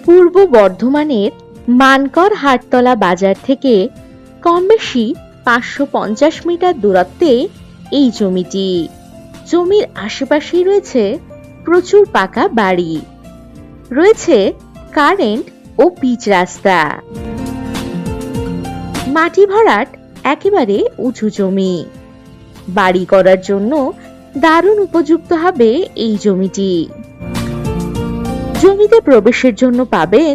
পূর্ব বর্ধমানের মানকর হাটতলা বাজার থেকে কম বেশি 550 মিটার দূরত্বে এই জমিটি। জমির আশেপাশেই রয়েছে প্রচুর পাকা বাড়ি, রয়েছে কারেন্ট ও পিচ রাস্তা। মাটি ভরাট একেবারে উঁচু জমি, বাড়ি করার জন্য দারুণ উপযুক্ত হবে এই জমিটি। জমিতে প্রবেশের জন্য পাবেন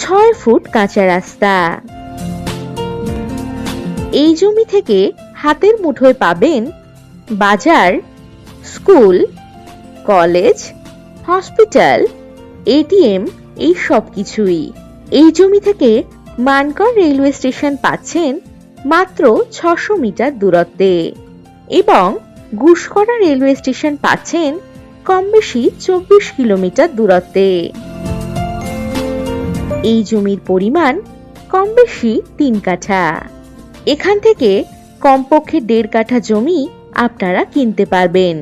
6 ফুট কাঁচা রাস্তা। এই জমি থেকে হাতের মুঠোয় পাবেন বাজার, স্কুল, কলেজ, হসপিটাল, এটিএম, এই সব কিছুই। এই জমি থেকে মানকর রেলওয়ে স্টেশন পাচ্ছেন মাত্র 600 মিটার দূরত্বে এবং গুসকরা রেলওয়ে স্টেশন পাচ্ছেন কম বেশি 24 কিলোমিটার দূরত্বে। এই জমির পরিমাণ কম বেশি 3 কাঠা। এখান থেকে কমপক্ষে 1.5 কাঠা জমি আপনারা কিনতে পারবেন।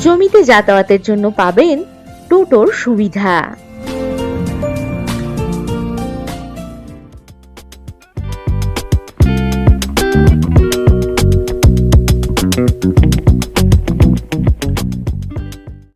জমিতে যাতায়াতের জন্য পাবেন টোটোর সুবিধা।